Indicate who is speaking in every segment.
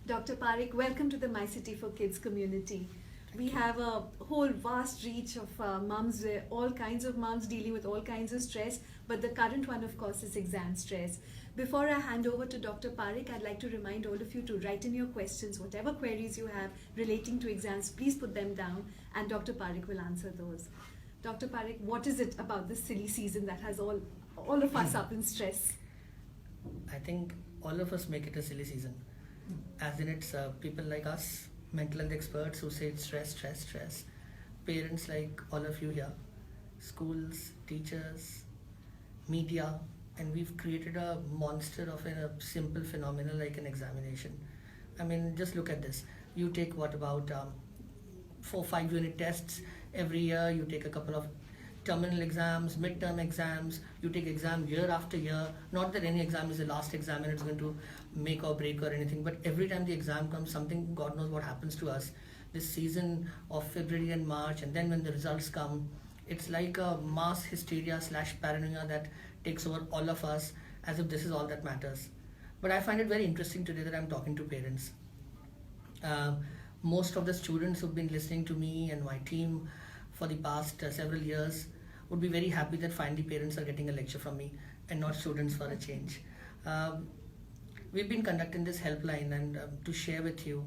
Speaker 1: Dr. Parikh, welcome to the My City for Kids community. We have a whole vast reach of mums, all kinds of mums dealing with all kinds of stress, but the current one, of course, is exam stress. Before I hand over to Dr. Parikh, I'd like to remind all of you to write in your questions, whatever queries you have relating to exams, please put them down and Dr. Parikh will answer those. Dr. Parikh, what is it about this silly season that has all of us up in stress?
Speaker 2: I think all of us make it a silly season. As in it's people like us, mental health experts who say it's stress, stress, stress. Parents like all of you here, schools, teachers, media, and we've created a monster of a simple phenomenon like an examination. I mean, just look at this. You take what about 4-5 unit tests every year, you take a couple of terminal exams, midterm exams, you take exam year after year. Not that any exam is the last exam and it's going to make or break or anything, but every time the exam comes, something, God knows what happens to us. This season of February and March, and then when the results come, it's like a mass hysteria / paranoia that takes over all of us as if this is all that matters. But I find it very interesting today that I'm talking to parents. Most of the students who've been listening to me and my team for the past several years would be very happy that finally parents are getting a lecture from me and not students for a change. We've been conducting this helpline and to share with you,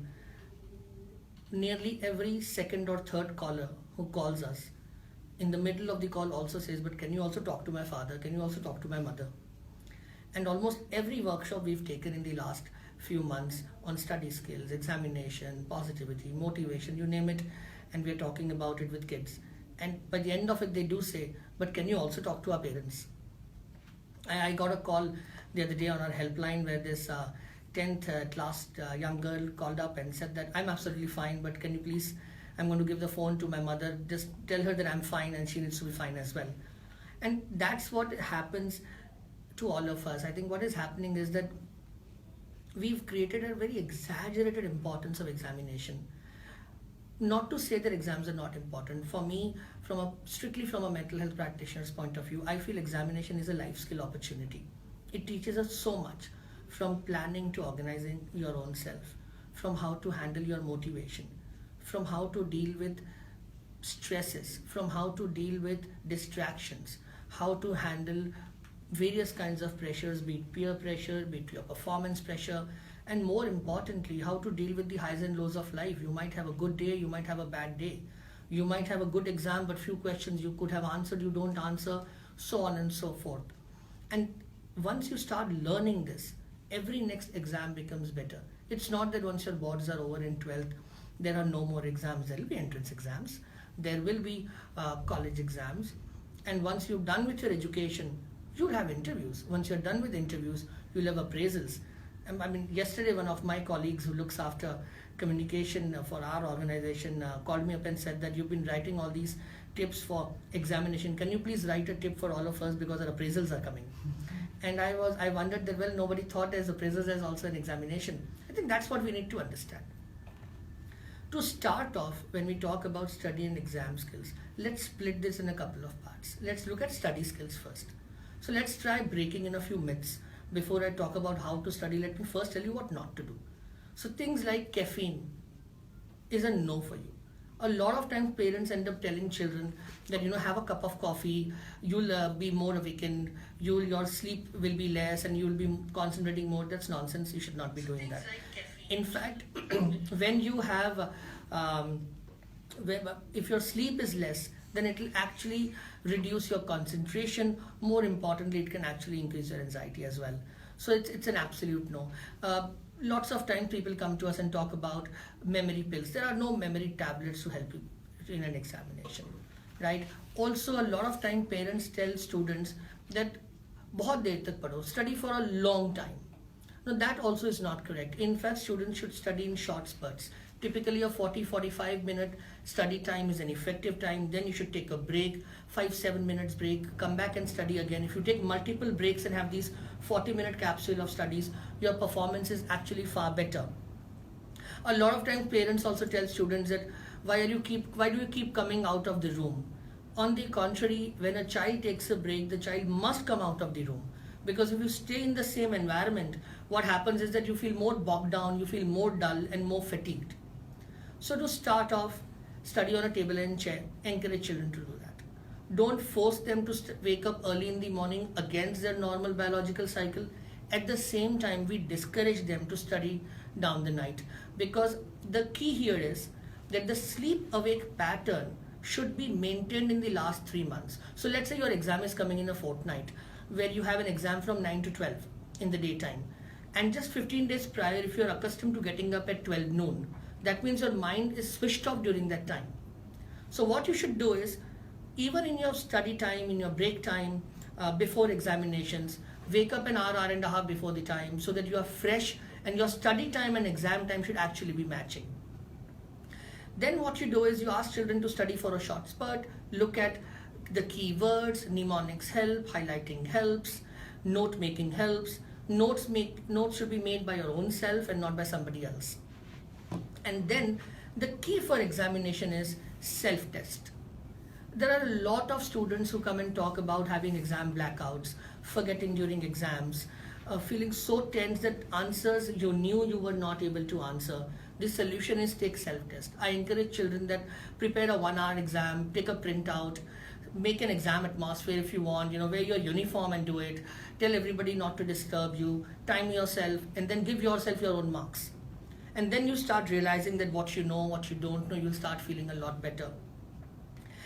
Speaker 2: nearly every second or third caller who calls us, in the middle of the call also says, but can you also talk to my father? Can you also talk to my mother? And almost every workshop we've taken in the last few months on study skills, examination, positivity, motivation, you name it, and we're talking about it with kids. And by the end of it, they do say, but can you also talk to our parents? I got a call the other day on our helpline where this 10th class young girl called up and said that I'm absolutely fine, but can you please, I'm going to give the phone to my mother, just tell her that I'm fine and she needs to be fine as well. And that's what happens to all of us. I think what is happening is that we've created a very exaggerated importance of examination. Not to say that exams are not important. For me, strictly from a mental health practitioner's point of view, I feel examination is a life skill opportunity. It teaches us so much, from planning to organizing your own self, from how to handle your motivation, from how to deal with stresses, from how to deal with distractions, how to handle various kinds of pressures, be it peer pressure, be it your performance pressure, and more importantly, how to deal with the highs and lows of life. You might have a good day, you might have a bad day. You might have a good exam, but few questions you could have answered, you don't answer, so on and so forth. And once you start learning this, every next exam becomes better. It's not that once your boards are over in 12th, there are no more exams. There will be entrance exams, there will be college exams, and once you're done with your education, you'll have interviews. Once you're done with interviews, you'll have appraisals. I mean, yesterday one of my colleagues who looks after communication for our organization called me up and said that you've been writing all these tips for examination. Can you please write a tip for all of us because our appraisals are coming? And I wondered that, well, nobody thought as appraisals as also an examination. I think that's what we need to understand. To start off, when we talk about study and exam skills, let's split this in a couple of parts. Let's look at study skills first. So let's try breaking in a few myths. Before I talk about how to study, let me first tell you what not to do. So things like caffeine is a no for you. A lot of times parents end up telling children that, have a cup of coffee, you'll be more awakened, your sleep will be less and you'll be concentrating more. That's nonsense. You should not be doing that. In fact, when you have, if your sleep is less, then it will actually reduce your concentration. More importantly, it can actually increase your anxiety as well. So it's an absolute no. Lots of times people come to us and talk about memory pills. There are no memory tablets to help you in an examination, right? Also, a lot of time parents tell students that बहुत देर तक पढ़ो, study for a long time. No, that also is not correct. In fact, students should study in short spurts. Typically a 40-45 minute study time is an effective time. Then you should take a break, 5-7 minutes break, come back and study again. If you take multiple breaks and have these 40-minute capsule of studies, your performance is actually far better. A lot of times parents also tell students that why do you keep coming out of the room? On the contrary, when a child takes a break, the child must come out of the room, Because if you stay in the same environment, what happens is that you feel more bogged down, you feel more dull and more fatigued. So to start off, study on a table and chair. Encourage children to do that. Don't force them to wake up early in the morning against their normal biological cycle. At the same time, we discourage them to study down the night, because the key here is that the sleep awake pattern should be maintained in the last 3 months. So let's say your exam is coming in a fortnight, where you have an exam from 9 to 12 in the daytime, and just 15 days prior, if you're accustomed to getting up at 12 noon, that means your mind is switched off during that time. So what you should do is, even in your study time, in your break time, before examinations, wake up an hour, hour and a half before the time, so that you are fresh and your study time and exam time should actually be matching. Then what you do is you ask children to study for a short spurt, look at the keywords, mnemonics help, highlighting helps, note making helps. Notes should be made by your own self and not by somebody else. And then the key for examination is self-test. There are a lot of students who come and talk about having exam blackouts, forgetting during exams, feeling so tense that answers you knew you were not able to answer. The solution is take self-test. I encourage children that prepare a 1-hour exam, take a printout, make an exam atmosphere if you want, wear your uniform and do it. Tell everybody not to disturb you, time yourself, and then give yourself your own marks. And then you start realizing that what you know, what you don't know, you'll start feeling a lot better.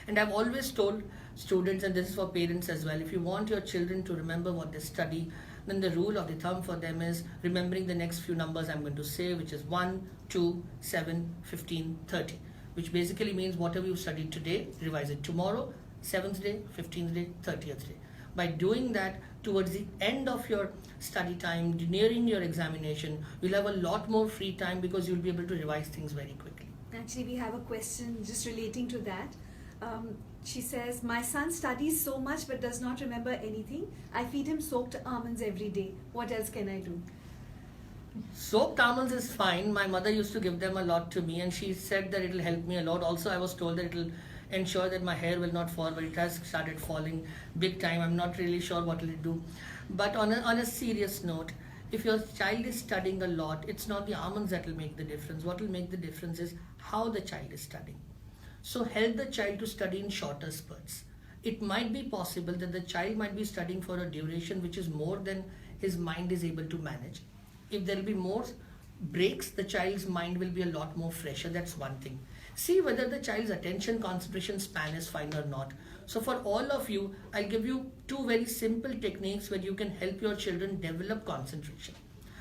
Speaker 2: And I've always told students, and this is for parents as well, if you want your children to remember what they study, then the rule of the thumb for them is remembering the next few numbers I'm going to say, which is 1, 2, 7, 15, 30, which basically means whatever you studied today, revise it tomorrow, 7th day, 15th day, 30th day. By doing that, towards the end of your study time, nearing your examination, you'll have a lot more free time because you'll be able to revise things very quickly.
Speaker 1: Actually, we have a question just relating to that. She says, my son studies so much but does not remember anything. I feed him soaked almonds every day. What else can I do?
Speaker 2: Soaked almonds is fine. My mother used to give them a lot to me, and she said that it'll help me a lot. Also, I was told that it'll ensure that my hair will not fall, but it has started falling big time. I'm not really sure what it'll do. But on a serious note, if your child is studying a lot, it's not the almonds that will make the difference. What will make the difference is how the child is studying. So help the child to study in shorter spurts. It might be possible that the child might be studying for a duration which is more than his mind is able to manage. If there will be more breaks, the child's mind will be a lot more fresher. That's one thing. See whether the child's attention concentration span is fine or not. So for all of you, I'll give you 2 very simple techniques where you can help your children develop concentration.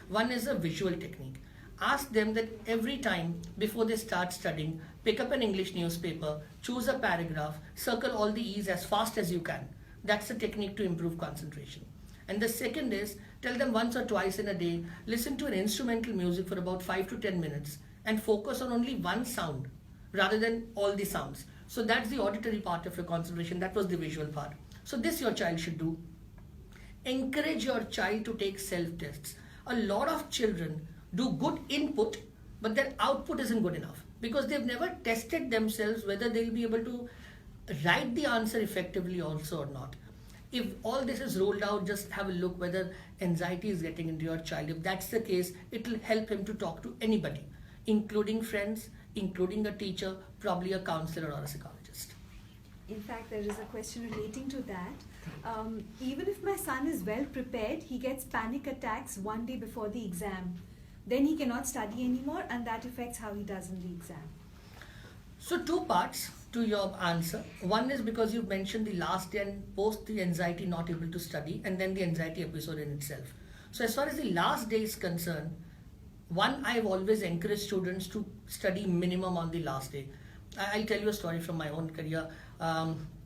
Speaker 2: One is a visual technique. Ask them that every time before they start studying, pick up an English newspaper, choose a paragraph, circle all the E's as fast as you can. That's a technique to improve concentration. And the second is, tell them once or twice in a day, listen to an instrumental music for about 5 to 10 minutes and focus on only one sound rather than all the sounds. So that's the auditory part of your concentration. That was the visual part. So this your child should do. Encourage your child to take self-tests. A lot of children do good input, but their output isn't good enough because they've never tested themselves whether they'll be able to write the answer effectively also or not. If all this is rolled out, just have a look whether anxiety is getting into your child. If that's the case, it will help him to talk to anybody, including friends, including a teacher, probably a counselor or a psychologist.
Speaker 1: In fact, there is a question relating to that. Even if my son is well prepared, he gets panic attacks one day before the exam. Then he cannot study anymore, and that affects how he does in the exam.
Speaker 2: So 2 parts to your answer. One is because you've mentioned the last day and post the anxiety not able to study, and then the anxiety episode in itself. So as far as the last day is concerned, one, I've always encouraged students to study minimum on the last day. I'll tell you a story from my own career.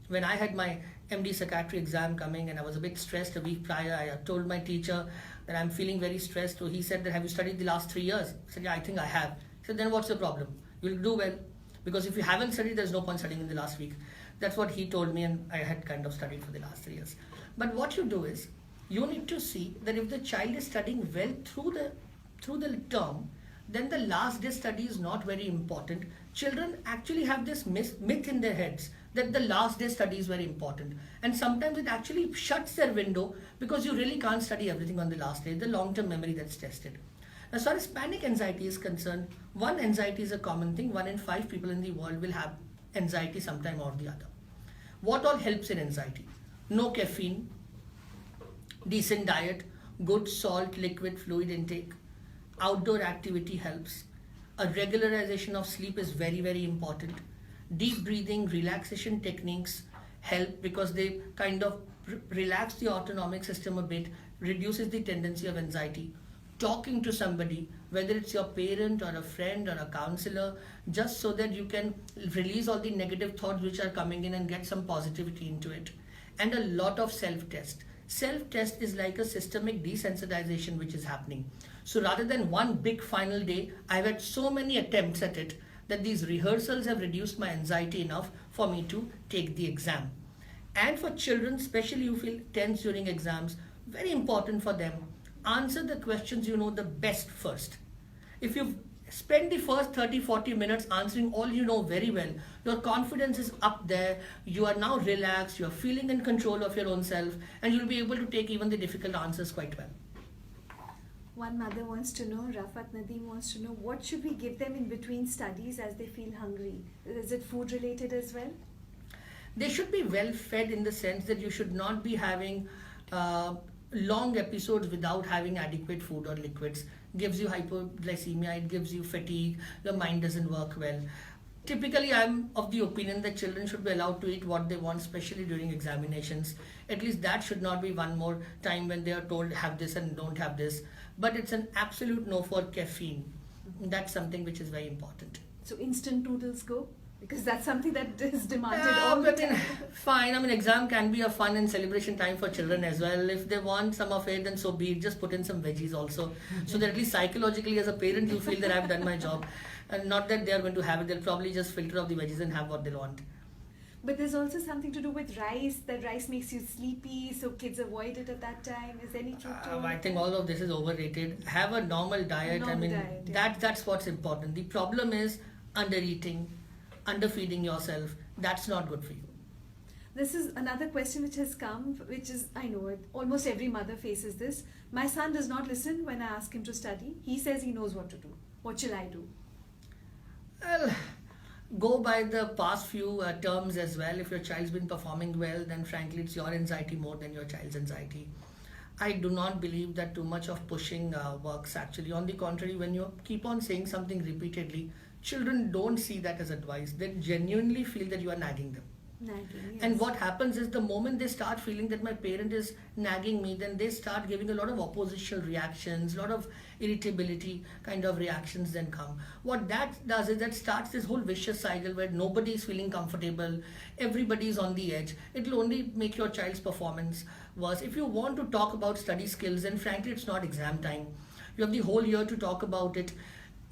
Speaker 2: When I had my MD psychiatry exam coming and I was a bit stressed a week prior, I told my teacher that I'm feeling very stressed. So he said that, have you studied the last 3 years? I said, yeah, I think I have. He said, then what's the problem? You'll do well. Because if you haven't studied, there's no point studying in the last week. That's what he told me, and I had kind of studied for the last 3 years. But what you do is, you need to see that if the child is studying well through the term, then the last day study is not very important. Children actually have this myth in their heads that the last day study is very important. And sometimes it actually shuts their window because you really can't study everything on the last day, the long-term memory that's tested. As far as panic anxiety is concerned, one, anxiety is a common thing. 1 in 5 people in the world will have anxiety sometime or the other. What all helps in anxiety? No caffeine, decent diet, good salt, liquid, fluid intake, outdoor activity helps. A regularization of sleep is very, very important. Deep breathing, relaxation techniques help because they kind of relax the autonomic system a bit, reduces the tendency of anxiety. Talking to somebody, whether it's your parent or a friend or a counselor, just so that you can release all the negative thoughts which are coming in and get some positivity into it. And a lot of self-test. Self-test is like a systemic desensitization which is happening. So rather than one big final day, I've had so many attempts at it that these rehearsals have reduced my anxiety enough for me to take the exam. And for children, especially who feel tense during exams, very important for them, answer the questions you know the best first. If you spend the first 30-40 minutes answering all you know very well, your confidence is up there, you are now relaxed, you are feeling in control of your own self, and you'll be able to take even the difficult answers quite well.
Speaker 1: One mother wants to know, Rafat Nadeem wants to know, what should we give them in between studies as they feel hungry? Is it food related as well?
Speaker 2: They should be well fed in the sense that you should not be having long episodes without having adequate food or liquids. Gives you hypoglycemia, it gives you fatigue, the mind doesn't work well. Typically, I'm of the opinion that children should be allowed to eat what they want, especially during examinations. At least that should not be one more time when they are told have this and don't have this. But it's an absolute no for caffeine. That's something which is very important.
Speaker 1: So instant noodles go? Because that's something that is demanded all the time.
Speaker 2: Fine. I mean, exam can be a fun and celebration time for children as well. If they want some of it, then so be it. Just put in some veggies also. So that at least psychologically as a parent, you feel that I've done my job. And not that they're going to have it. They'll probably just filter off the veggies and have what they want.
Speaker 1: But there's also something to do with rice. That rice makes you sleepy, so kids avoid it at that time. Is there any truth to it?
Speaker 2: I think all of this is overrated. Have a normal diet. That's what's important. The problem is undereating, underfeeding yourself. That's not good for you.
Speaker 1: This is another question which has come, which is, I know it, almost every mother faces this. My son does not listen when I ask him to study. He says he knows what to do. What shall I do?
Speaker 2: Well, go by the past few terms as well. If your child's been performing well, then frankly it's your anxiety more than your child's anxiety. I do not believe that too much of pushing works actually. On the contrary, when you keep on saying something repeatedly, children don't see that as advice. They genuinely feel that you are nagging them.
Speaker 1: Nagging, yes.
Speaker 2: And what happens is the moment they start feeling that my parent is nagging me, then they start giving a lot of oppositional reactions, a lot of irritability kind of reactions then come. What that does is that starts this whole vicious cycle where nobody is feeling comfortable, everybody is on the edge. It will only make your child's performance worse. If you want to talk about study skills, then frankly it's not exam time. You have the whole year to talk about it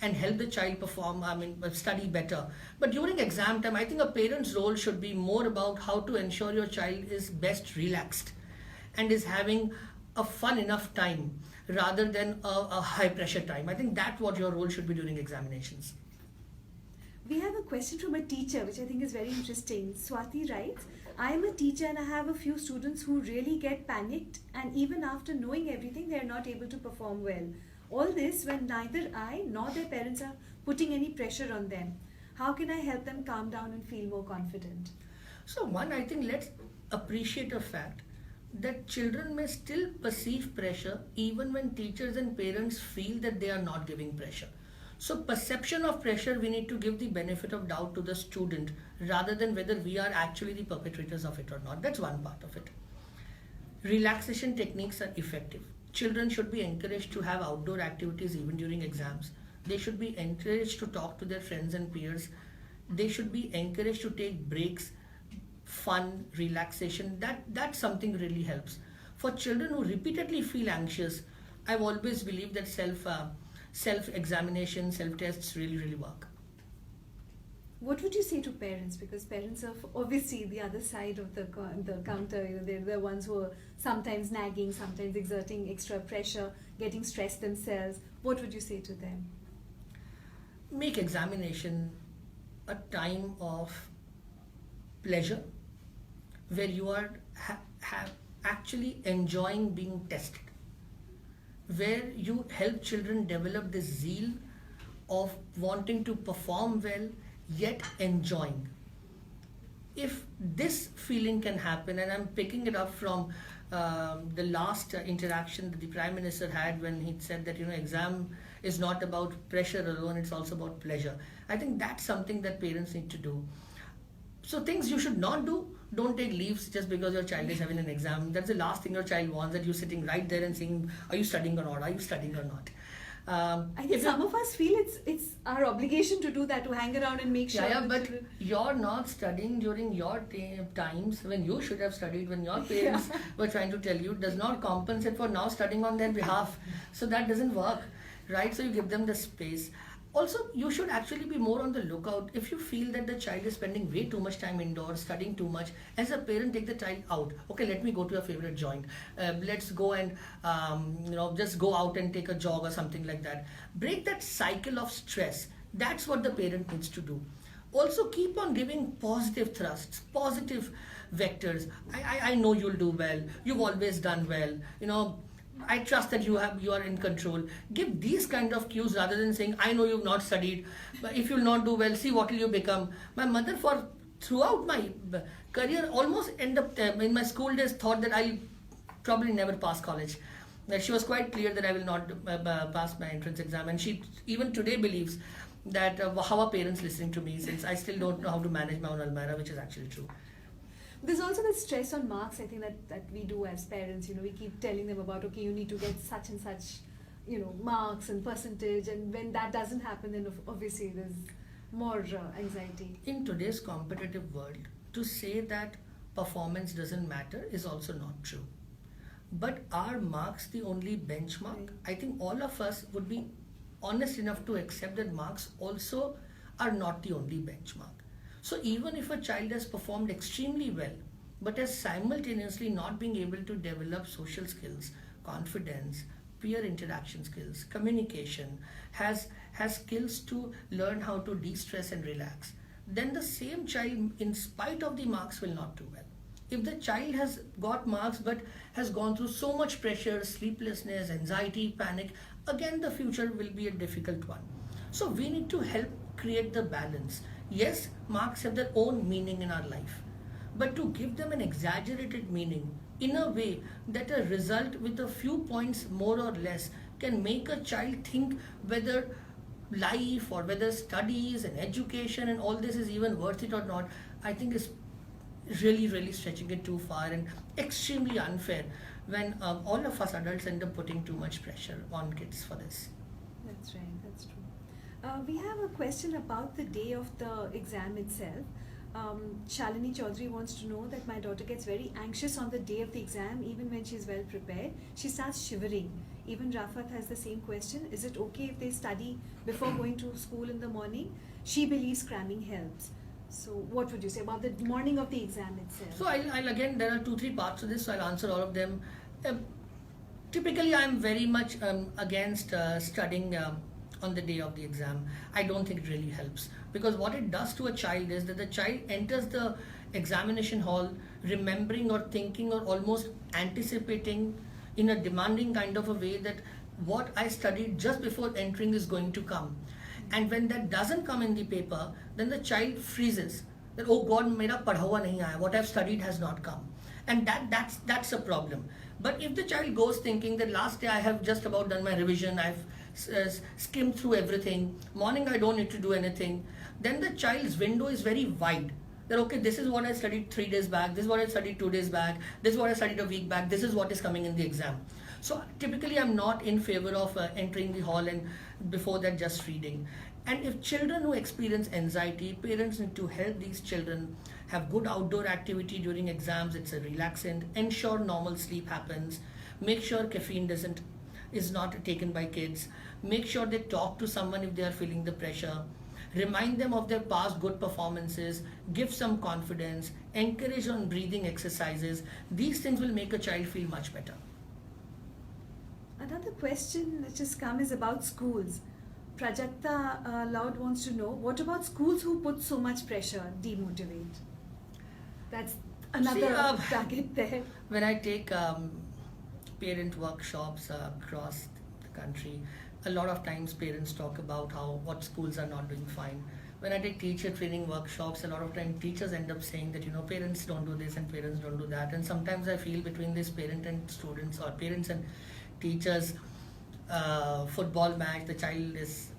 Speaker 2: and help the child study better. But during exam time, I think a parent's role should be more about how to ensure your child is best relaxed and is having a fun enough time rather than a high pressure time. I think that's what your role should be during examinations.
Speaker 1: We have a question from a teacher, which I think is very interesting. Swati writes, I am a teacher and I have a few students who really get panicked, and even after knowing everything, they are not able to perform well. All this when neither I nor their parents are putting any pressure on them. How can I help them calm down and feel more confident?
Speaker 2: So one, I think let's appreciate the fact that children may still perceive pressure even when teachers and parents feel that they are not giving pressure. So perception of pressure, we need to give the benefit of doubt to the student rather than whether we are actually the perpetrators of it or not. That's one part of it. Relaxation techniques are effective. Children should be encouraged to have outdoor activities even during exams. They should be encouraged to talk to their friends and peers. They should be encouraged to take breaks, fun, relaxation. That's something really helps. For children who repeatedly feel anxious, I've always believed that self-examination, self-tests really work.
Speaker 1: What would you say to parents? Because parents are obviously the other side of the counter. You know, they're the ones who are sometimes nagging, sometimes exerting extra pressure, getting stressed themselves. What would you say to them?
Speaker 2: make examination a time of pleasure where you are actually enjoying being tested, where you help children develop this zeal of wanting to perform well yet enjoying. If this feeling can happen, and I'm picking it up from the last interaction that the Prime Minister had when he said that exam is not about pressure alone, it's also about pleasure. I think that's something that parents need to do. So things you should not do: don't take leaves just because your child is having an exam. That's the last thing your child wants, that you're sitting right there and saying, are you studying or not? Are you studying or not?
Speaker 1: I think some of us feel it's our obligation to do that, to hang around and make sure.
Speaker 2: Yeah, but you're not studying during your times when you should have studied, when your parents were trying to tell you. Does not compensate for now studying on their behalf. So that doesn't work, right? So you give them the space. Also, you should actually be more on the lookout. If you feel that the child is spending way too much time indoors, studying too much, as a parent, take the child out. Okay, let me go to your favorite joint. Let's go and just go out and take a jog or something like that. Break that cycle of stress. That's what the parent needs to do. Also, keep on giving positive thrusts, positive vectors. I know you'll do well. You've always done well. I trust that you are in control. Give these kind of cues rather than saying, I know you've not studied, but if you'll not do well, see what will you become. My mother, throughout my career, almost end up in my school days, thought that I'll probably never pass college. That she was quite clear that I will not pass my entrance exam, and she even today believes that how are parents listening to me, since I still don't know how to manage my own Almira, which is actually true.
Speaker 1: There's also the stress on marks, I think, that we do as parents. We keep telling them about, okay, you need to get such and such, marks and percentage, and when that doesn't happen, then obviously there's more anxiety.
Speaker 2: In today's competitive world, to say that performance doesn't matter is also not true. But are marks the only benchmark?
Speaker 1: Right.
Speaker 2: I think all of us would be honest enough to accept that marks also are not the only benchmark. So even if a child has performed extremely well, but has simultaneously not being able to develop social skills, confidence, peer interaction skills, communication, has skills to learn how to de-stress and relax, then the same child, in spite of the marks, will not do well. If the child has got marks but has gone through so much pressure, sleeplessness, anxiety, panic, again the future will be a difficult one. So we need to help create the balance. Yes, marks have their own meaning in our life, but to give them an exaggerated meaning in a way that a result with a few points more or less can make a child think whether life or whether studies and education and all this is even worth it or not, I think is really, really stretching it too far and extremely unfair when all of us adults end up putting too much pressure on kids for this.
Speaker 1: That's right, that's true. We have a question about the day of the exam itself. Shalini Chaudhary wants to know that my daughter gets very anxious on the day of the exam, even when she's well prepared. She starts shivering. Even Rafat has the same question. Is it okay if they study before going to school in the morning? She believes cramming helps. So what would you say about the morning of the exam itself?
Speaker 2: So I'll again, there are 2-3 parts to this, so I'll answer all of them. Typically, I'm very much against studying on the day of the exam. I don't think it really helps, because what it does to a child is that the child enters the examination hall remembering or thinking or almost anticipating in a demanding kind of a way that what I studied just before entering is going to come. And when that doesn't come in the paper, then the child freezes. That, oh God, mera padha hua nahi aaya, what I've studied has not come. And that's a problem. But if the child goes thinking that last day I have just about done my revision, I've skimmed through everything, morning I don't need to do anything, then the child's window is very wide. That, okay, this is what I studied 3 days back, this is what I studied 2 days back, this is what I studied a week back, this is what is coming in the exam. So typically I'm not in favor of entering the hall and before that just reading. And if children who experience anxiety, parents need to help these children have good outdoor activity during exams. It's a relaxant. Ensure normal sleep happens. Make sure caffeine is not taken by kids. Make sure they talk to someone if they are feeling the pressure. Remind them of their past good performances. Give some confidence. Encourage on breathing exercises. These things will make a child feel much better.
Speaker 1: Another question that just come is about schools. Prajakta Loud wants to know, what about schools who put so much pressure, demotivate? That's another
Speaker 2: See,
Speaker 1: target there.
Speaker 2: when I take parent workshops across the country, a lot of times parents talk about how what schools are not doing fine. When I take teacher training workshops, a lot of times teachers end up saying that parents don't do this and parents don't do that, and sometimes I feel between this parent and students or parents and teachers, football match, the child is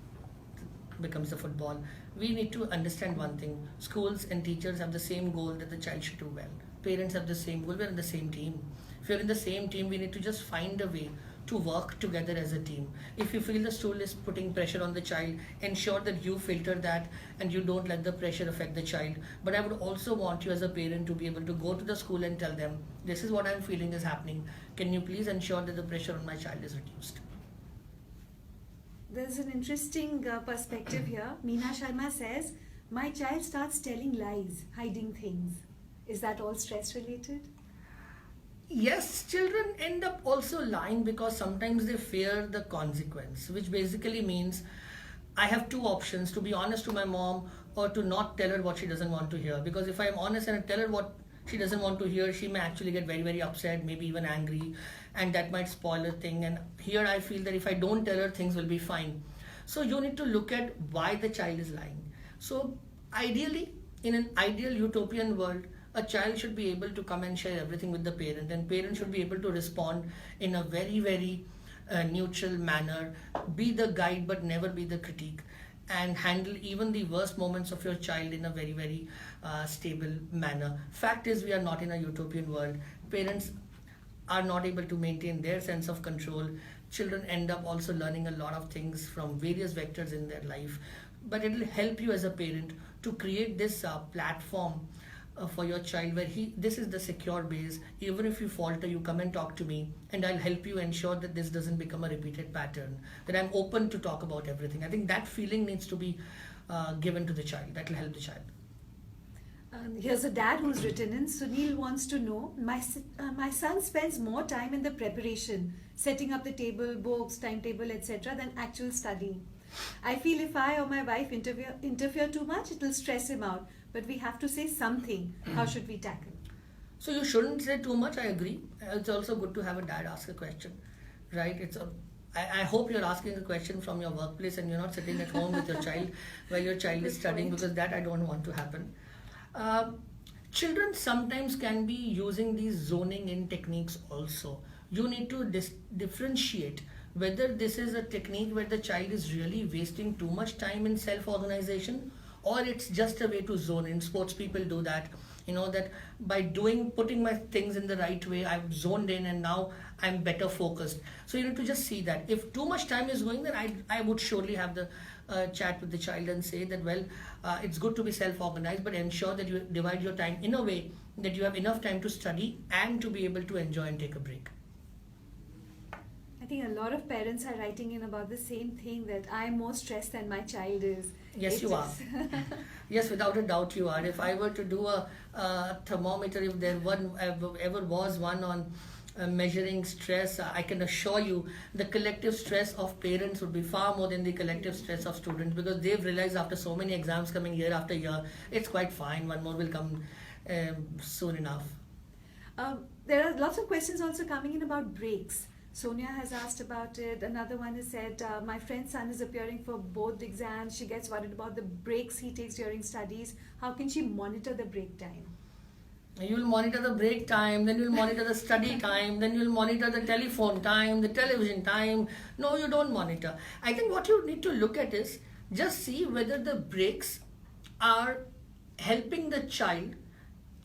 Speaker 2: becomes the football. We need to understand one thing: schools and teachers have the same goal, that the child should do well. Parents have the same goal. We're in the same team. If you're in the same team, we need to just find a way to work together as a team. If you feel the school is putting pressure on the child, ensure that you filter that and you don't let the pressure affect the child. But I would also want you as a parent to be able to go to the school and tell them, this is what I'm feeling is happening. Can you please ensure that the pressure on my child is reduced?
Speaker 1: There's an interesting perspective here. Meena Sharma says, my child starts telling lies, hiding things. Is that all stress related?
Speaker 2: Yes, children end up also lying because sometimes they fear the consequence, which basically means I have two options: to be honest to my mom or to not tell her what she doesn't want to hear. Because if I'm honest and I tell her what she doesn't want to hear, she may actually get very, very upset, maybe even angry, and that might spoil a thing. And here I feel that if I don't tell her, things will be fine. So you need to look at why the child is lying. So ideally, in an ideal utopian world, a child should be able to come and share everything with the parent, and parents should be able to respond in a very, very neutral manner, be the guide but never be the critique, and handle even the worst moments of your child in a very, very stable manner. Fact is, we are not in a utopian world. Parents are not able to maintain their sense of control. Children end up also learning a lot of things from various vectors in their life. But it will help you as a parent to create this platform for your child where this is the secure base. Even if you falter, you come and talk to me and I'll help you ensure that this doesn't become a repeated pattern, that I'm open to talk about everything. I think that feeling needs to be given to the child. That will help the child.
Speaker 1: Here's a dad who's written in. Sunil wants to know, my son spends more time in the preparation, setting up the table, books, timetable, etc. than actual studying. I feel if I or my wife interfere too much, it will stress him out. But we have to say something. How should we tackle?
Speaker 2: So you shouldn't say too much, I agree. It's also good to have a dad ask a question, right? I hope you're asking a question from your workplace and you're not sitting at home with your child while your child is studying, because that I don't want to happen. Children sometimes can be using these zoning in techniques also. You need to differentiate whether this is a technique where the child is really wasting too much time in self-organization, or it's just a way to zone in. Sports people do that, that by putting my things in the right way, I've zoned in and now I'm better focused. So you need to just see that. If too much time is going, then I would surely have the chat with the child and say that, well, it's good to be self-organized, but ensure that you divide your time in a way that you have enough time to study and to be able to enjoy and take a break.
Speaker 1: I think a lot of parents are writing in about the same thing, that I'm more stressed than my child is.
Speaker 2: Yes, you are. Yes, without a doubt you are. If I were to do a thermometer, if there ever was one on measuring stress, I can assure you the collective stress of parents would be far more than the collective stress of students, because they've realized after so many exams coming year after year, it's quite fine, one more will come soon enough.
Speaker 1: There are lots of questions also coming in about breaks. Sonia has asked about it. Another one has said, my friend's son is appearing for board exams. She gets worried about the breaks he takes during studies. How can she monitor the break time?
Speaker 2: You will monitor the break time, then you will monitor the study time, then you will monitor the telephone time, the television time. No, you don't monitor. I think what you need to look at is just see whether the breaks are helping the child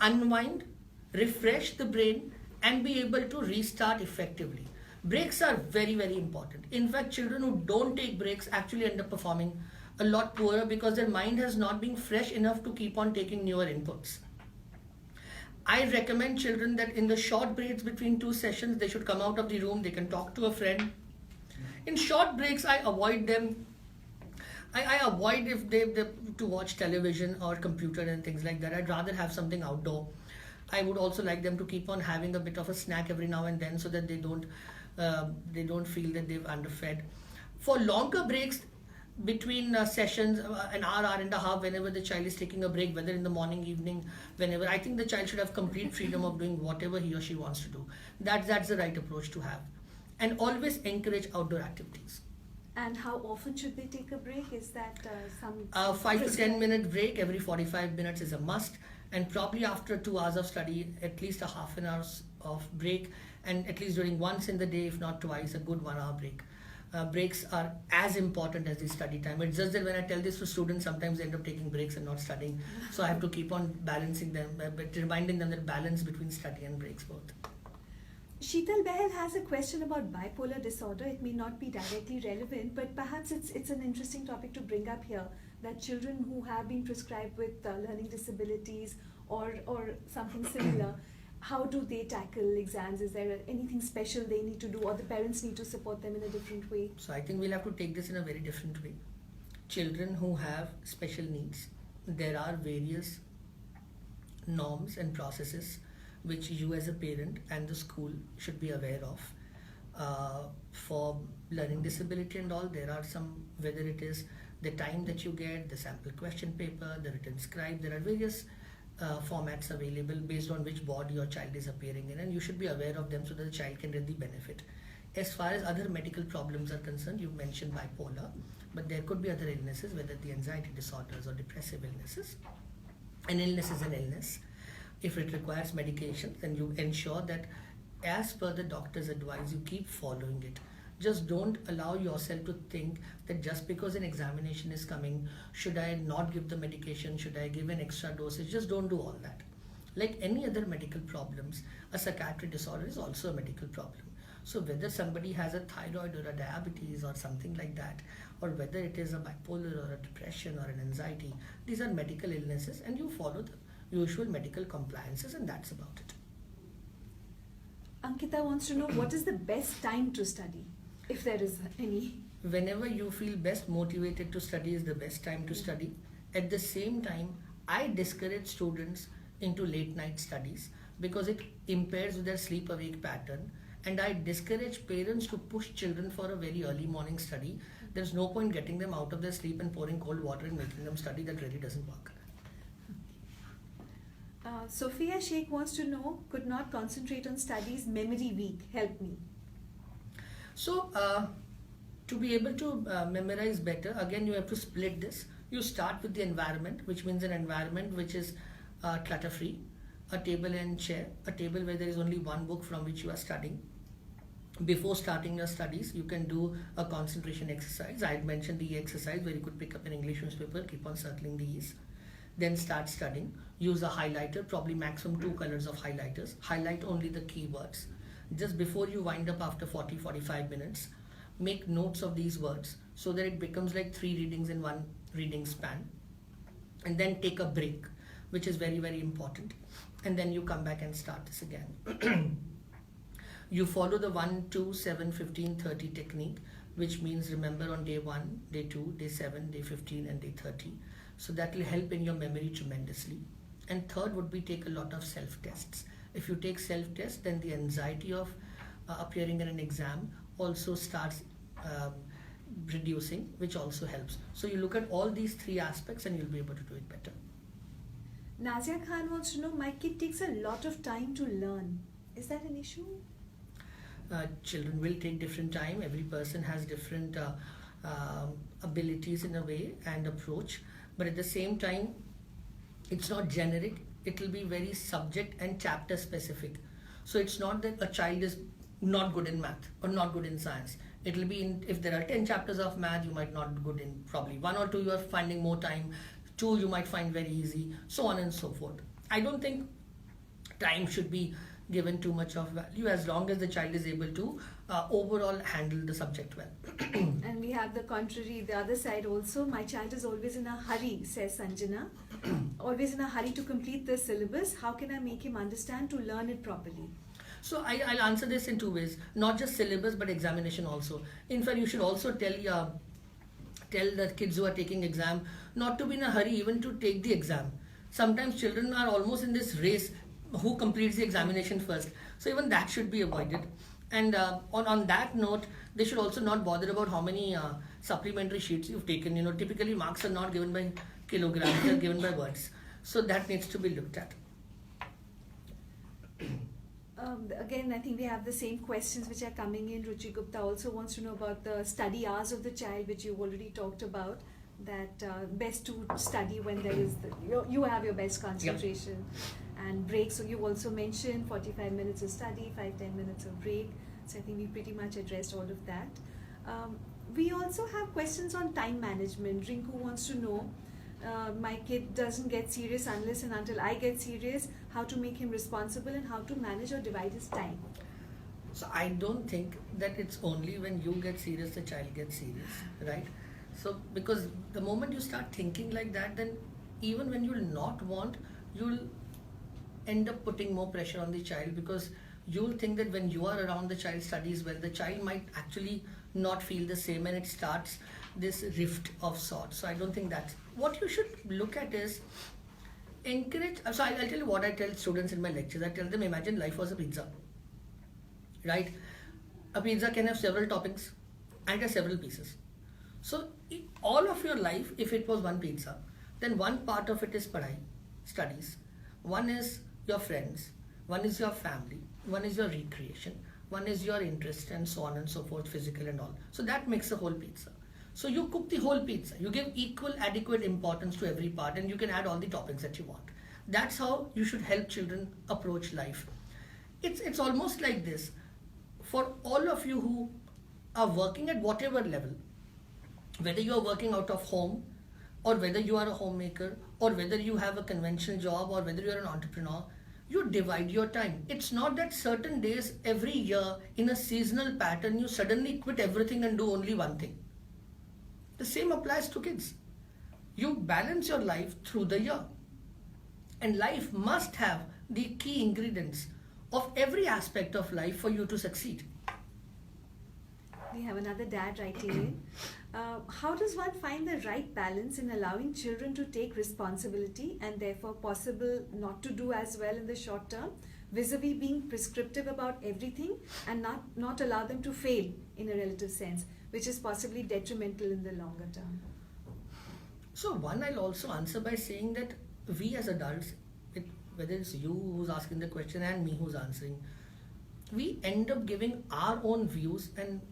Speaker 2: unwind, refresh the brain, and be able to restart effectively. Breaks are very, very important. In fact, children who don't take breaks actually end up performing a lot poorer because their mind has not been fresh enough to keep on taking newer inputs. I recommend children that in the short breaks between two sessions, they should come out of the room, they can talk to a friend. In short breaks, I avoid them. I avoid if they to watch television or computer and things like that. I'd rather have something outdoor. I would also like them to keep on having a bit of a snack every now and then so that they don't feel that they've underfed. For longer breaks, between sessions, an hour and a half, whenever the child is taking a break, whether in the morning, evening, whenever. I think the child should have complete freedom of doing whatever he or she wants to do. That's the right approach to have. And always encourage outdoor activities.
Speaker 1: And how often should they take a break? Is that some
Speaker 2: 5 to 10 minute break every 45 minutes is a must, and probably after 2 hours of study, at least a half an hour of break, and at least during once in the day, if not twice, a good 1 hour break. Breaks are as important as the study time. It's just that when I tell this to students, sometimes they end up taking breaks and not studying. So I have to keep on balancing them, but reminding them that balance between study and breaks both.
Speaker 1: Sheetal Behel has a question about bipolar disorder. It may not be directly relevant, but perhaps it's an interesting topic to bring up here, that children who have been prescribed with learning disabilities or something similar, how do they tackle exams? Is there anything special they need to do, or the parents need to support them in a different way?
Speaker 2: So I think we'll have to take this in a very different way. Children who have special needs, there are various norms and processes which you as a parent and the school should be aware of. For learning disability and all, there are some, whether it is the time that you get, the sample question paper, the written scribe, there are various formats available based on which board your child is appearing in, and you should be aware of them so that the child can really benefit. As far as other medical problems are concerned, you mentioned bipolar, but there could be other illnesses, whether the anxiety disorders or depressive illnesses. An illness is an illness. If it requires medication, then you ensure that as per the doctor's advice, you keep following it. Just don't allow yourself to think that just because an examination is coming, should I not give the medication, should I give an extra dosage? Just don't do all that. Like any other medical problems, a psychiatric disorder is also a medical problem. So whether somebody has a thyroid or a diabetes or something like that, or whether it is a bipolar or a depression or an anxiety, these are medical illnesses, and you follow the usual medical compliances, and that's about it.
Speaker 1: Ankita wants to know, what is the best time to study, if there is any?
Speaker 2: Whenever you feel best motivated to study is the best time to study. At the same time, I discourage students into late night studies because it impairs their sleep awake pattern, and I discourage parents to push children for a very early morning study. There's no point getting them out of their sleep and pouring cold water and making them study. That really doesn't work.
Speaker 1: Sophia Sheikh wants to know, could not concentrate on studies, memory weak, help me.
Speaker 2: So, to be able to memorize better, again you have to split this. You start with the environment, which means an environment which is clutter free, a table and chair, a table where there is only one book from which you are studying. Before starting your studies, you can do a concentration exercise. I had mentioned the exercise where you could pick up an English newspaper, keep on circling the E's. Then start studying. Use a highlighter, probably maximum 2 colors of highlighters. Highlight only the keywords. Just before you wind up after 40-45 minutes, make notes of these words so that it becomes like 3 readings in one reading span. And then take a break, which is very, very important. And then you come back and start this again. You follow the 1, 2, 7, 15, 30 technique, which means remember on day 1, day 2, day 7, day 15 and day 30. So that will help in your memory tremendously. And third would be take a lot of self-tests. If you take self-tests, then the anxiety of appearing in an exam also starts reducing, which also helps. So you look at all these 3 aspects and you'll be able to do it better.
Speaker 1: Nazia Khan wants to know, my kid takes a lot of time to learn. Is that an issue?
Speaker 2: Children will take different time. Every person has different abilities in a way and approach. But at the same time, it's not generic. It will be very subject and chapter specific. So it's not that a child is not good in math or not good in science. It will be if there are 10 chapters of math, you might not be good in probably 1 or 2 you are finding more time, 2 you might find very easy, so on and so forth. I don't think time should be given too much of value as long as the child is able to overall handle the subject well.
Speaker 1: And we have the contrary, the other side also. My child is always in a hurry, says Sanjana. Always in a hurry to complete the syllabus. How can I make him understand to learn it properly?
Speaker 2: So I'll answer this in 2 ways. Not just syllabus but examination also. In fact, you should also tell the kids who are taking exam not to be in a hurry even to take the exam. Sometimes children are almost in this race who completes the examination first. So even that should be avoided. And on that note, they should also not bother about how many supplementary sheets you've taken. Typically marks are not given by kilograms, they're given by words. So that needs to be looked at.
Speaker 1: Again, I think we have the same questions which are coming in. Ruchi Gupta also wants to know about the study hours of the child, which you've already talked about. That best to study when there is you have your best concentration. And break. So you also mentioned 45 minutes of study, 5-10 minutes of break. So I think we pretty much addressed all of that. We also have questions on time management. Rinku wants to know, my kid doesn't get serious unless and until I get serious, how to make him responsible and how to manage or divide his time.
Speaker 2: So I don't think that it's only when you get serious the child gets serious, right? So because the moment you start thinking like that, then even when you'll not want, you'll end up putting more pressure on the child, because you'll think that when you are around, the child studies well, the child might actually not feel the same, and it starts this rift of sorts. So I don't think that's what you should look at. Is encourage. So I'll tell you what I tell students in my lectures. I tell them, imagine life was a pizza, right? A pizza can have several toppings and has several pieces. So all of your life, if it was one pizza, then one part of it is padhai, studies, one is your friends, one is your family, one is your recreation, one is your interest, and so on and so forth, physical and all. So that makes the whole pizza. So you cook the whole pizza, you give equal adequate importance to every part, and you can add all the toppings that you want. That's how you should help children approach life. It's almost like this. For all of you who are working at whatever level, whether you are working out of home, or whether you are a homemaker, or whether you have a conventional job, or whether you are an entrepreneur, you divide your time. It's not that certain days every year in a seasonal pattern you suddenly quit everything and do only one thing. The same applies to kids. You balance your life through the year. And life must have the key ingredients of every aspect of life for you to succeed.
Speaker 1: We have another dad writing in. How does one find the right balance in allowing children to take responsibility and therefore possible not to do as well in the short term, vis-a-vis being prescriptive about everything and not allow them to fail in a relative sense, which is possibly detrimental in the longer term?
Speaker 2: So one, I'll also answer by saying that we as adults, whether it's you who's asking the question and me who's answering, we end up giving our own views and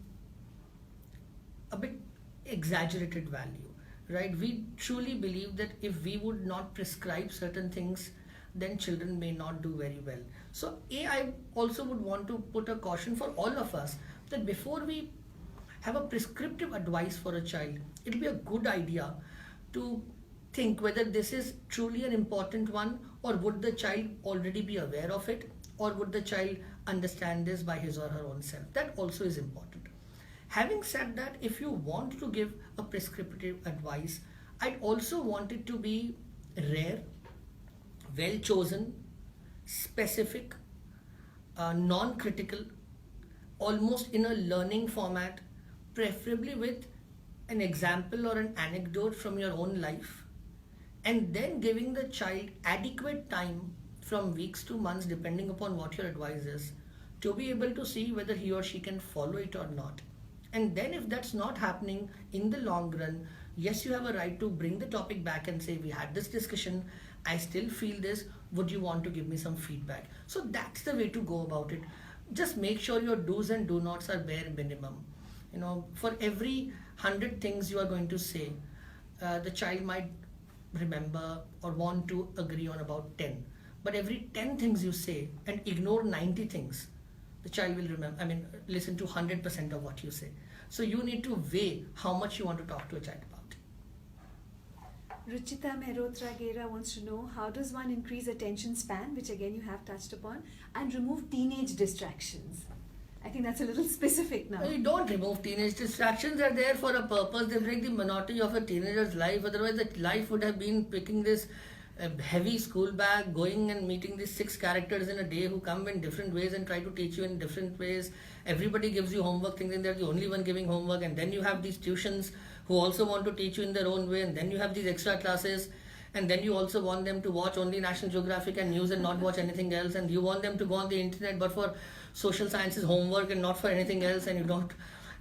Speaker 2: a bit exaggerated value, right? We truly believe that if we would not prescribe certain things, then children may not do very well. So I also would want to put a caution for all of us that before we have a prescriptive advice for a child, it'll be a good idea to think whether this is truly an important one, or would the child already be aware of it, or would the child understand this by his or her own self. That also is important. Having said that, if you want to give a prescriptive advice, I'd also want it to be rare, well chosen, specific, non-critical, almost in a learning format, preferably with an example or an anecdote from your own life, and then giving the child adequate time from weeks to months, depending upon what your advice is, to be able to see whether he or she can follow it or not. And then if that's not happening in the long run, yes, you have a right to bring the topic back and say, we had this discussion, I still feel this, would you want to give me some feedback? So that's the way to go about it. Just make sure your do's and do nots are bare minimum. For every 100 things you are going to say, the child might remember or want to agree on about 10. But every 10 things you say and ignore 90 things, the child will listen to 100% of what you say. So you need to weigh how much you want to talk to a child about.
Speaker 1: Ruchita Mehrotra Gera wants to know, how does one increase attention span, which again you have touched upon, and remove teenage distractions? I think that's a little specific now.
Speaker 2: You don't remove teenage distractions. They're there for a purpose. They break the monotony of a teenager's life. Otherwise, the life would have been picking this heavy school bag, going and meeting these 6 characters in a day who come in different ways and try to teach you in different ways. Everybody gives you homework thinking they're the only one giving homework, and then you have these tuitions who also want to teach you in their own way, and then you have these extra classes, and then you also want them to watch only National Geographic and news and not watch anything else, and you want them to go on the internet but for social sciences homework and not for anything else, and you don't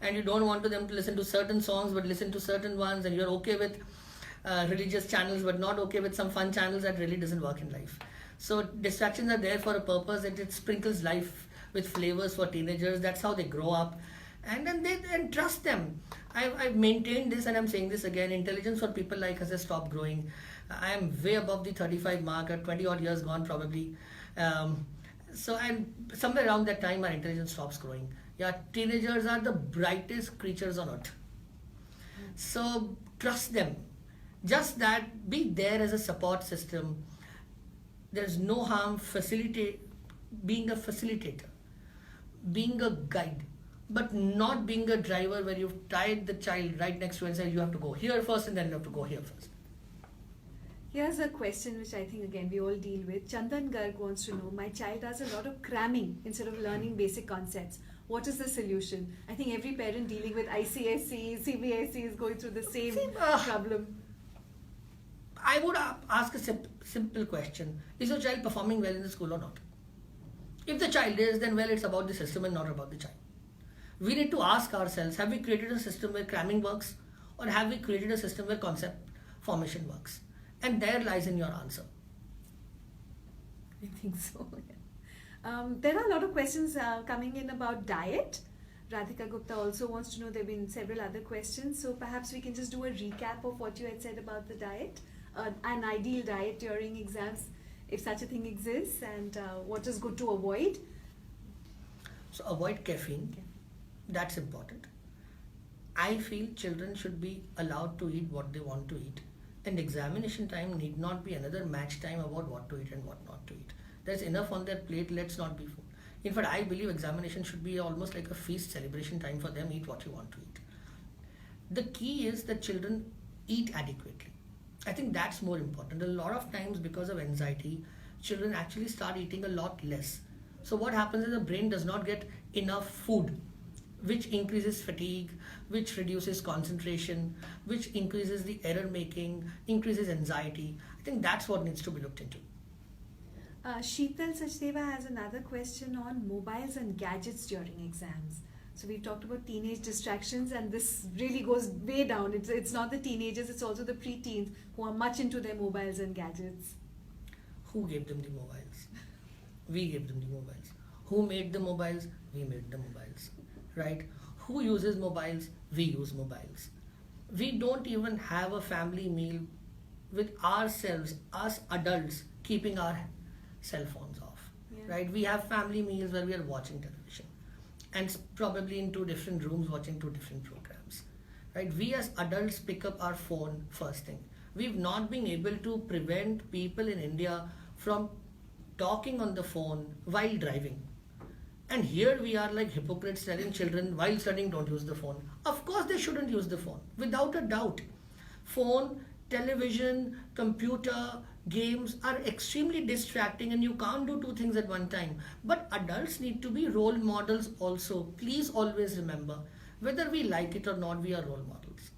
Speaker 2: and you don't want them to listen to certain songs but listen to certain ones, and you're okay with religious channels but not okay with some fun channels, that really doesn't work in life. So distractions are there for a purpose, that it sprinkles life with flavors for teenagers. That's how they grow up. And then and trust them. I've maintained this, and I'm saying this again, intelligence for people like us has stopped growing. I am way above the 35 mark, at 20 odd years gone probably. So I'm somewhere around that time our intelligence stops growing. Yeah, teenagers are the brightest creatures on earth. So trust them. Just that, be there as a support system. There's no harm being a facilitator, being a guide, but not being a driver where you've tied the child right next to you and said you have to go here first and then you have to go here first.
Speaker 1: Here's a question which I think again we all deal with. Chandan Garg wants to know, my child does a lot of cramming instead of learning basic concepts. What is the solution? I think every parent dealing with ICSE, CBSE is going through the same problem.
Speaker 2: I would ask a simple question. Is your child performing well in the school or not? If the child is, then well, it's about the system and not about the child. We need to ask ourselves, have we created a system where cramming works, or have we created a system where concept formation works? And there lies in your answer.
Speaker 1: I think so. Yeah. There are a lot of questions coming in about diet. Radhika Gupta also wants to know, there have been several other questions. So perhaps we can just do a recap of what you had said about the diet. An ideal diet during exams, if such a thing exists, and what is good to avoid.
Speaker 2: So avoid caffeine. That's important. I feel children should be allowed to eat what they want to eat. And examination time need not be another match time about what to eat and what not to eat. There's enough on their plate, let's not be fooled. In fact, I believe examination should be almost like a feast celebration time for them. Eat what you want to eat. The key is that children eat adequately. I think that's more important. A lot of times, because of anxiety, children actually start eating a lot less. So what happens is the brain does not get enough food, which increases fatigue, which reduces concentration, which increases the error making, increases anxiety. I think that's what needs to be looked into.
Speaker 1: Sheetal Sachdeva has another question on mobiles and gadgets during exams. So we've talked about teenage distractions, and this really goes way down. It's not the teenagers, it's also the pre-teens who are much into their mobiles and gadgets.
Speaker 2: Who gave them the mobiles? We gave them the mobiles. Who made the mobiles? We made the mobiles. Right? Who uses mobiles? We use mobiles. We don't even have a family meal with ourselves, us adults, keeping our cell phones off. Yeah. Right? We have family meals where we are watching television, and probably in two different rooms watching two different programs. Right? We as adults pick up our phone first thing. We've not been able to prevent people in India from talking on the phone while driving. And here we are like hypocrites telling children while studying don't use the phone. Of course they shouldn't use the phone, without a doubt. Phone, television, computer, games are extremely distracting, and you can't do two things at one time. But adults need to be role models also. Please always remember, whether we like it or not, we are role models.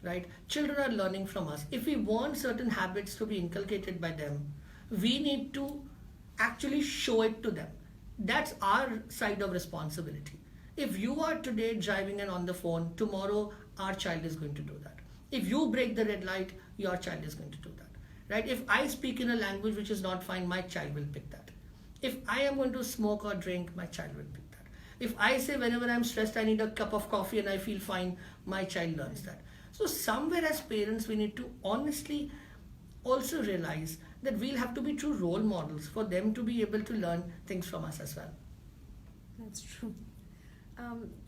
Speaker 2: Right? Children are learning from us. If we want certain habits to be inculcated by them, we need to actually show it to them. That's our side of responsibility. If you are today driving and on the phone, tomorrow our child is going to do that. If you break the red light, your child is going to do that. Right? If I speak in a language which is not fine, my child will pick that. If I am going to smoke or drink, my child will pick that. If I say whenever I'm stressed, I need a cup of coffee and I feel fine, my child learns that. So somewhere as parents, we need to honestly also realize that we'll have to be true role models for them to be able to learn things from us as well.
Speaker 1: That's true.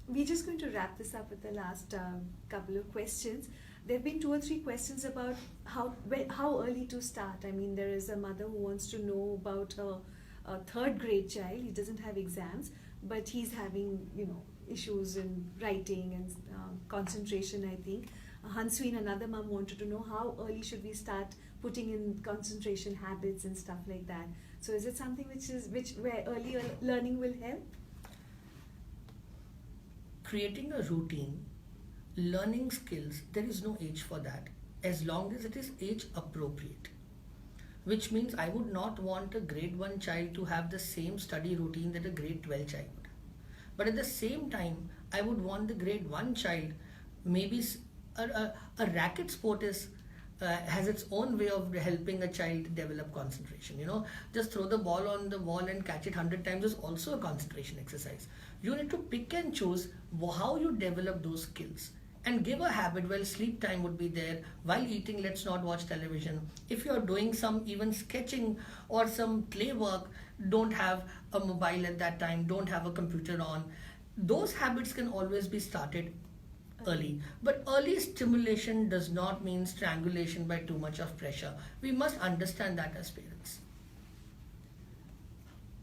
Speaker 1: We're just going to wrap this up with the last couple of questions. There have been 2 or 3 questions about how early to start. I mean, there is a mother who wants to know about a 3rd grade child. He doesn't have exams, but he's having, issues in writing and concentration, I think. Hansween, another mom, wanted to know how early should we start putting in concentration habits and stuff like that. So is it something where early learning will help?
Speaker 2: Creating a routine, learning skills, there is no age for that, as long as it is age appropriate. Which means I would not want a grade 1 child to have the same study routine that a grade 12 child would. But at the same time, I would want the grade 1 child, maybe a racket sport is has its own way of helping a child develop concentration. Just throw the ball on the wall and catch it 100 times is also a concentration exercise. You need to pick and choose how you develop those skills and give a habit. Well, sleep time would be there. While eating, let's not watch television. If you're doing some even sketching or some play work, don't have a mobile at that time, don't have a computer on. Those habits can always be started early. But early stimulation does not mean strangulation by too much of pressure. We must understand that as parents.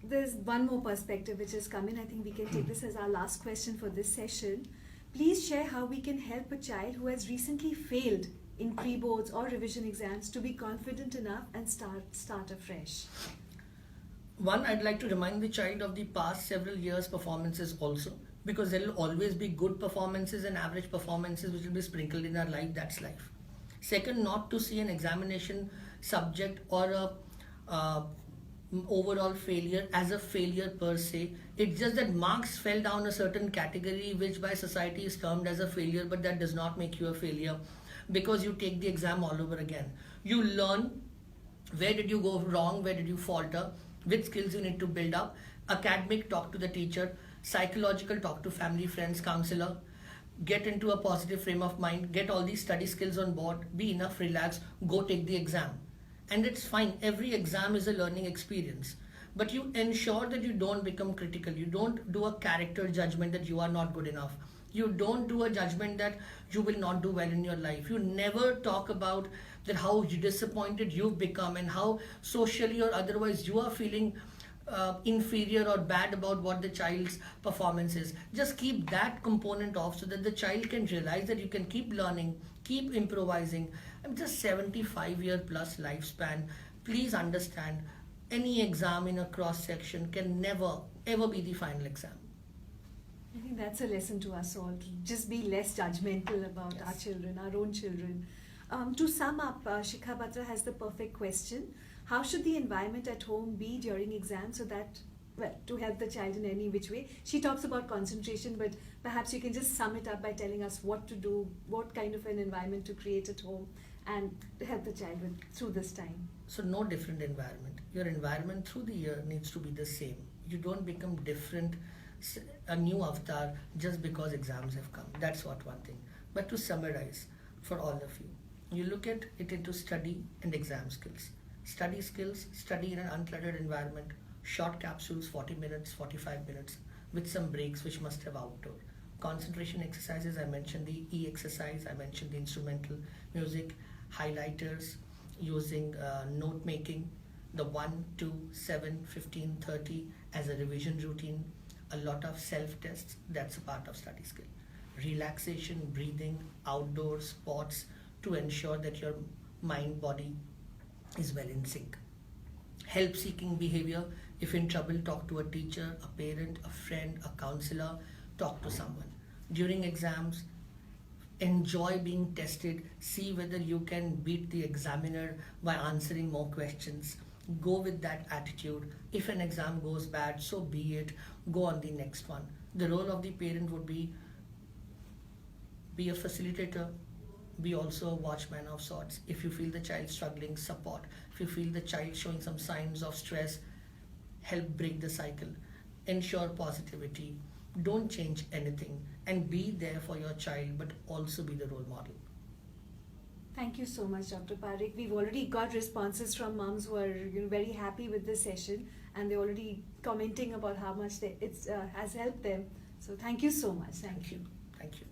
Speaker 1: There's one more perspective which has come in. I think we can take this as our last question for this session. Please share how we can help a child who has recently failed in pre-boards or revision exams to be confident enough and start afresh.
Speaker 2: One, I'd like to remind the child of the past several years' performances also, because there will always be good performances and average performances which will be sprinkled in our life. That's life. Second, not to see an examination subject or a overall failure as a failure per se. It's just that marks fell down a certain category which by society is termed as a failure, but that does not make you a failure because you take the exam all over again. You learn where did you go wrong, where did you falter, which skills you need to build up. Academic, talk to the teacher. Psychological, talk to family, friends, counselor. Get into a positive frame of mind. Get all these study skills on board. Be enough relaxed. Go take the exam. And it's fine. Every exam is a learning experience. But you ensure that you don't become critical. You don't do a character judgment that you are not good enough. You don't do a judgment that you will not do well in your life. You never talk about that how disappointed you've become and how socially or otherwise you are feeling inferior or bad about what the child's performance is. Just keep that component off so that the child can realize that you can keep learning, keep improvising. I'm just 75-year plus lifespan. Please understand, any exam in a cross section can never ever be the final exam.
Speaker 1: I think that's a lesson to us all. To just be less judgmental about our children, our own children. To sum up, Shikha Batra has the perfect question. How should the environment at home be during exams so that, well, to help the child in any which way? She talks about concentration, but perhaps you can just sum it up by telling us what to do, what kind of an environment to create at home and help the child through this time.
Speaker 2: So no different environment. Your environment through the year needs to be the same. You don't become different, a new avatar just because exams have come. That's one thing. But to summarize for all of you, you look at it into study and exam skills. Study skills, study in an uncluttered environment, short capsules, 40 minutes, 45 minutes, with some breaks which must have outdoor. Concentration exercises, I mentioned the E exercise, I mentioned the instrumental music, highlighters, using note making, the 1, 2, 7, 15, 30 as a revision routine, a lot of self-tests, that's a part of study skill. Relaxation, breathing, outdoor sports to ensure that your mind, body is well in sync. Help-seeking behavior, if in trouble, talk to a teacher, a parent, a friend, a counselor, talk to someone. During exams, enjoy being tested, see whether you can beat the examiner by answering more questions. Go with that attitude. If an exam goes bad, so be it, go on the next one. The role of the parent would be a facilitator, be also a watchman of sorts. If you feel the child struggling, support. If you feel the child showing some signs of stress, help break the cycle. Ensure positivity. Don't change anything and be there for your child, but also be the role model.
Speaker 1: Thank you so much, Dr. Parikh. We've already got responses from moms who are very happy with this session, and they're already commenting about how much it has helped them. So thank you so much. Thank you.
Speaker 2: Thank you.